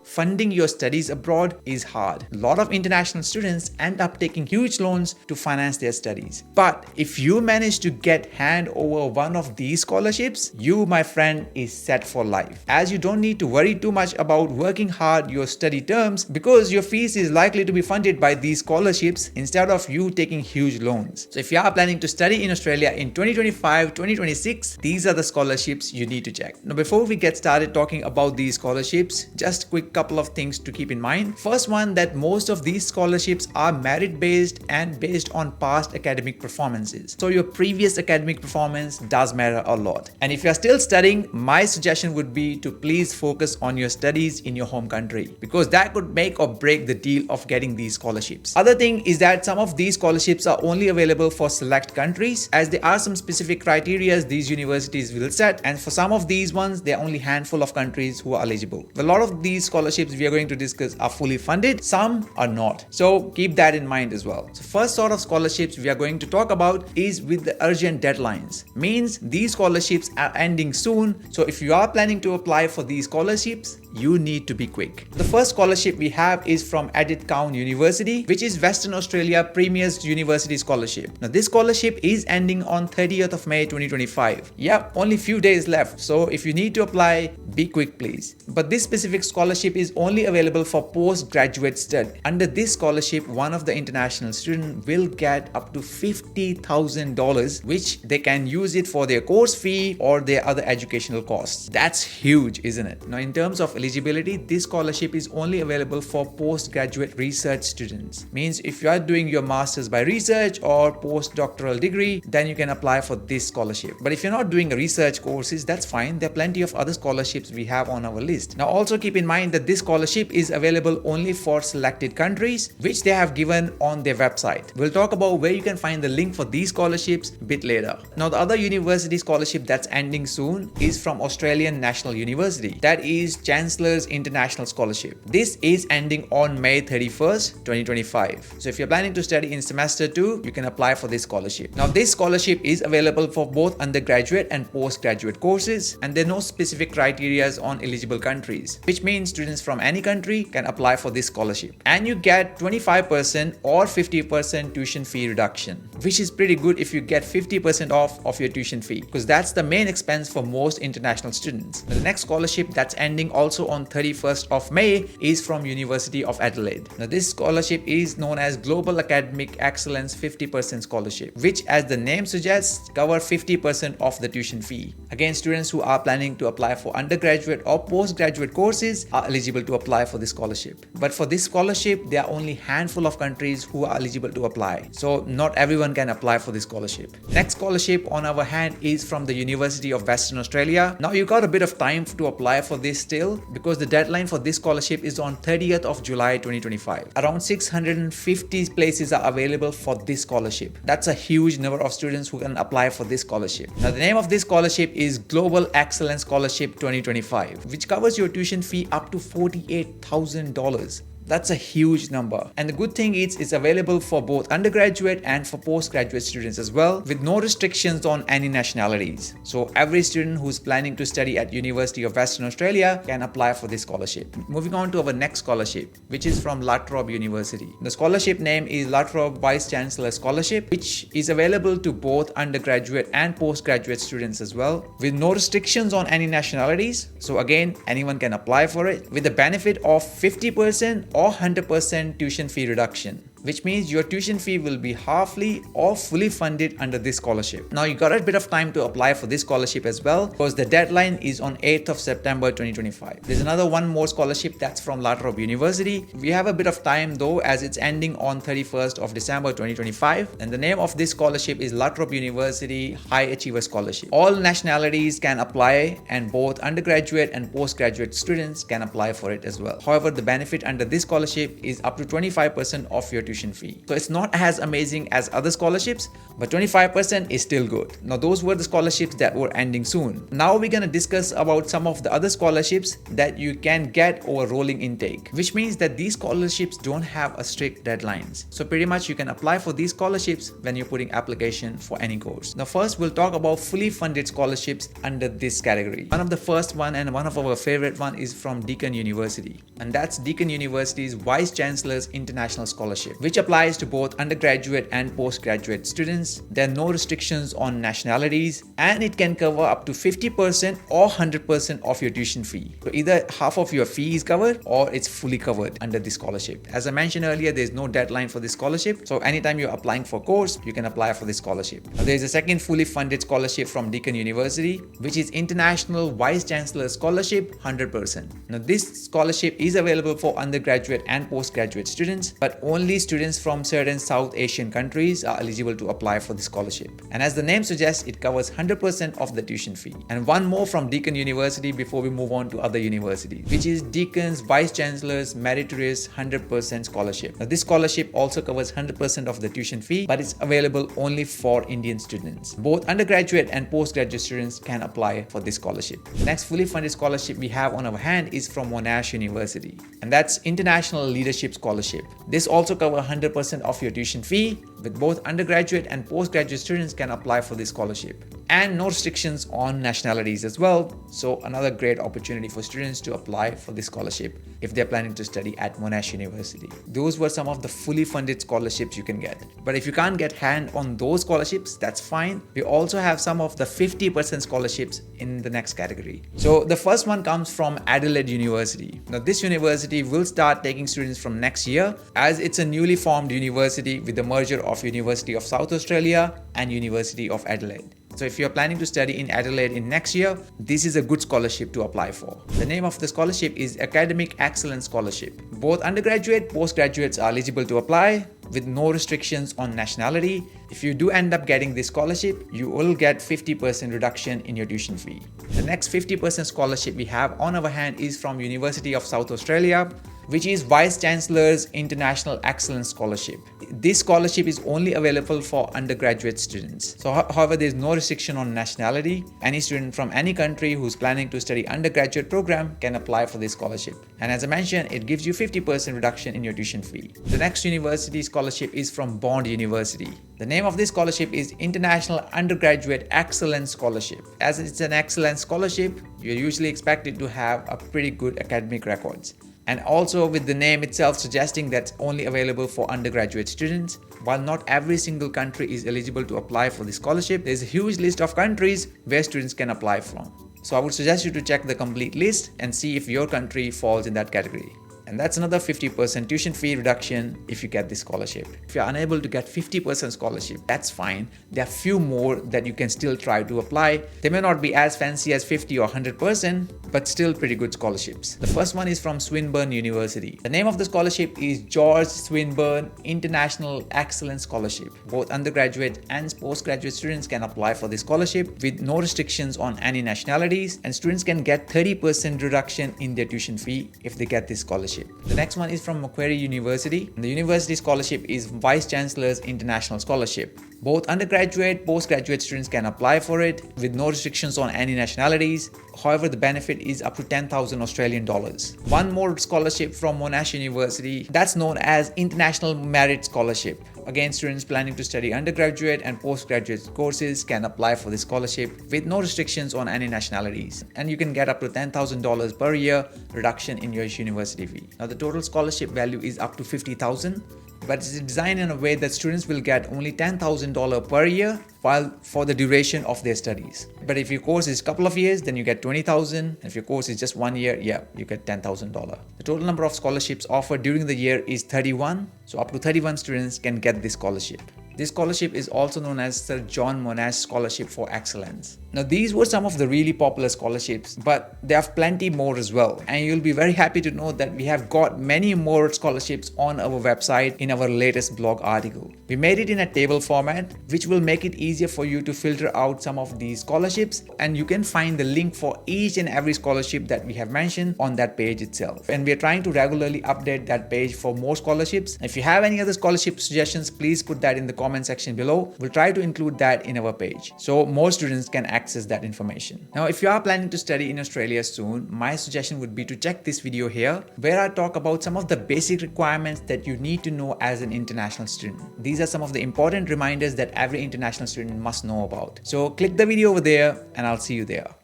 Funding your studies abroad is hard. A lot of international students end up taking huge loans to finance their studies. But if you manage to get hand over one of these scholarships, you, my friend, is set for life. As you don't need to worry too much about working hard your study terms because your fees is likely to be funded by these scholarships instead of you taking huge loans. So if you are planning to study in Australia in 2025, 2026, these are the scholarships you need to check. Now, before we get started talking about these scholarships, just a quick couple of things to keep in mind. First one, that most of these scholarships are merit based and based on past academic performances. So your previous academic performance does matter a lot. And if you're still studying, my suggestion would be to please focus on your studies in your home country, because that could make or break the deal of getting these scholarships. Other thing is that some of these scholarships are only available for select countries, as there are some specific criteria these universities will set, and for some of these ones there are only a handful of countries who are eligible. A lot of these scholarships we are going to discuss are fully funded, some are not. So keep that in mind as well. So first sort of scholarships we are going to talk about is with the urgent deadlines. Means these scholarships are ending soon. So if you are planning to apply for these scholarships, you need to be quick. The first scholarship we have is from Edith Cowan University, which is Western Australia Premier's University Scholarship. Now this scholarship is ending on 30th of May 2025. Yep, only few days left. So if you need to apply, be quick please. But this specific scholarship is only available for postgraduate study. Under this scholarship, one of the international students will get up to $50,000, which they can use it for their course fee or their other educational costs. That's huge, isn't it? Now in terms of eligibility, this scholarship is only available for postgraduate research students. Means if you are doing your master's by research or postdoctoral degree, then you can apply for this scholarship. But if you're not doing research courses, that's fine. There are plenty of other scholarships we have on our list. Now also keep in mind that this scholarship is available only for selected countries, which they have given on their website. We'll talk about where you can find the link for these scholarships a bit later. Now the other university scholarship that's ending soon is from Australian National University. That is Chancellor's International Scholarship. This is ending on May 31st, 2025. So if you're planning to study in semester 2, you can apply for this scholarship. Now this scholarship is available for both undergraduate and postgraduate courses, and there are no specific criteria on eligible countries, which means students from any country can apply for this scholarship. And you get 25% or 50% tuition fee reduction, which is pretty good if you get 50% off of your tuition fee, because that's the main expense for most international students. Now, the next scholarship that's ending also on 31st of May is from University of Adelaide. Now this scholarship is known as Global Academic Excellence 50% Scholarship, which as the name suggests, cover 50% of the tuition fee. Again, students who are planning to apply for undergraduate or postgraduate courses are eligible to apply for this scholarship. But for this scholarship, there are only a handful of countries who are eligible to apply. So not everyone can apply for this scholarship. Next scholarship on our hand is from the University of Western Australia. Now you got a bit of time to apply for this still, because the deadline for this scholarship is on 30th of July 2025. Around 650 places are available for this scholarship. That's a huge number of students who can apply for this scholarship. Now the name of this scholarship is Global Excellence Scholarship 2025, which covers your tuition fee up to $48,000. That's a huge number. And the good thing is it's available for both undergraduate and for postgraduate students as well, with no restrictions on any nationalities. So every student who's planning to study at University of Western Australia can apply for this scholarship. Moving on to our next scholarship, which is from La Trobe University. The scholarship name is La Trobe Vice Chancellor Scholarship, which is available to both undergraduate and postgraduate students as well, with no restrictions on any nationalities. So again, anyone can apply for it, with the benefit of 50% or 100% tuition fee reduction, which means your tuition fee will be halfly or fully funded under this scholarship. Now you got a bit of time to apply for this scholarship as well, because the deadline is on 8th of September 2025. There's another one more scholarship that's from La Trobe University. We have a bit of time though, as it's ending on 31st of December 2025, and the name of this scholarship is La Trobe University High Achiever Scholarship. All nationalities can apply, and both undergraduate and postgraduate students can apply for it as well. However, the benefit under this scholarship is up to 25% of your tuition tuition fee. So it's not as amazing as other scholarships, but 25% is still good. Now those were the scholarships that were ending soon. Now we're gonna discuss about some of the other scholarships that you can get over rolling intake, which means that these scholarships don't have a strict deadlines. So pretty much you can apply for these scholarships when you're putting application for any course. Now first we'll talk about fully funded scholarships under this category. One of the first one and one of our favorite one is from Deakin University, and that's Deakin University's Vice Chancellor's International Scholarship, which applies to both undergraduate and postgraduate students. There are no restrictions on nationalities, and it can cover up to 50% or 100% of your tuition fee. So either half of your fee is covered or it's fully covered under this scholarship. As I mentioned earlier, there's no deadline for this scholarship, so anytime you're applying for a course, you can apply for this scholarship. Now, there's a second fully funded scholarship from Deakin University, which is International Vice Chancellor Scholarship 100%. Now this scholarship is available for undergraduate and postgraduate students, but only students from certain South Asian countries are eligible to apply for the scholarship. And as the name suggests, it covers 100% of the tuition fee. And one more from Deakin University before we move on to other universities, which is Deakin's Vice Chancellor's Meritorious 100% Scholarship. Now this scholarship also covers 100% of the tuition fee, but it's available only for Indian students. Both undergraduate and postgraduate students can apply for this scholarship. The next fully funded scholarship we have on our hand is from Monash University, and that's International Leadership Scholarship. This also covers 100% of your tuition fee, with both undergraduate and postgraduate students can apply for this scholarship. And no restrictions on nationalities as well, so another great opportunity for students to apply for this scholarship if they're planning to study at Monash University. Those were some of the fully funded scholarships you can get. But if you can't get hand on those scholarships, that's fine. We also have some of the 50% scholarships in the next category. So the first one comes from Adelaide University. Now this university will start taking students from next year, as it's a newly formed university with the merger of University of South Australia and University of Adelaide. So if you're planning to study in Adelaide in next year, this is a good scholarship to apply for. The name of the scholarship is Academic Excellence Scholarship. Both undergraduate, postgraduates are eligible to apply with no restrictions on nationality. If you do end up getting this scholarship, you will get 50% reduction in your tuition fee. The next 50% scholarship we have on our hand is from University of South Australia, which is Vice Chancellor's International Excellence Scholarship. This scholarship is only available for undergraduate students. So however, there is no restriction on nationality. Any student from any country who's planning to study undergraduate program can apply for this scholarship. And as I mentioned, it gives you 50% reduction in your tuition fee. The next university scholarship is from Bond University. The name of this scholarship is International Undergraduate Excellence Scholarship. As it's an excellence scholarship, you're usually expected to have a pretty good academic records. And also with the name itself suggesting that's only available for undergraduate students. While not every single country is eligible to apply for the scholarship, there's a huge list of countries where students can apply from. So I would suggest you to check the complete list and see if your country falls in that category. And that's another 50% tuition fee reduction if you get this scholarship. If you're unable to get 50% scholarship, that's fine. There are few more that you can still try to apply. They may not be as fancy as 50 or 100%, but still pretty good scholarships. The first one is from Swinburne University. The name of the scholarship is George Swinburne International Excellence Scholarship. Both undergraduate and postgraduate students can apply for this scholarship with no restrictions on any nationalities, and students can get 30% reduction in their tuition fee if they get this scholarship. The next one is from Macquarie University. The university scholarship is Vice Chancellor's International Scholarship. Both undergraduate, postgraduate students can apply for it with no restrictions on any nationalities. However, the benefit is up to 10,000 Australian dollars. One more scholarship from Monash University, that's known as International Merit Scholarship. Again, students planning to study undergraduate and postgraduate courses can apply for this scholarship with no restrictions on any nationalities. And you can get up to $10,000 per year reduction in your university fee. Now, the total scholarship value is up to $50,000. But it's designed in a way that students will get only $10,000 per year while for the duration of their studies. But if your course is a couple of years, then you get $20,000. If your course is just 1 year, you get $10,000. The total number of scholarships offered during the year is 31. So up to 31 students can get this scholarship. This scholarship is also known as Sir John Monash Scholarship for Excellence. Now, these were some of the really popular scholarships, but there are plenty more as well. And you'll be very happy to know that we have got many more scholarships on our website in our latest blog article. We made it in a table format, which will make it easier for you to filter out some of these scholarships, and you can find the link for each and every scholarship that we have mentioned on that page itself. And we are trying to regularly update that page for more scholarships. If you have any other scholarship suggestions, please put that in the comment section below. We'll try to include that in our page so more students can access that information. Now, if you are planning to study in Australia soon, my suggestion would be to check this video here, where I talk about some of the basic requirements that you need to know as an international student. These are some of the important reminders that every international student must know about. So click the video over there and I'll see you there.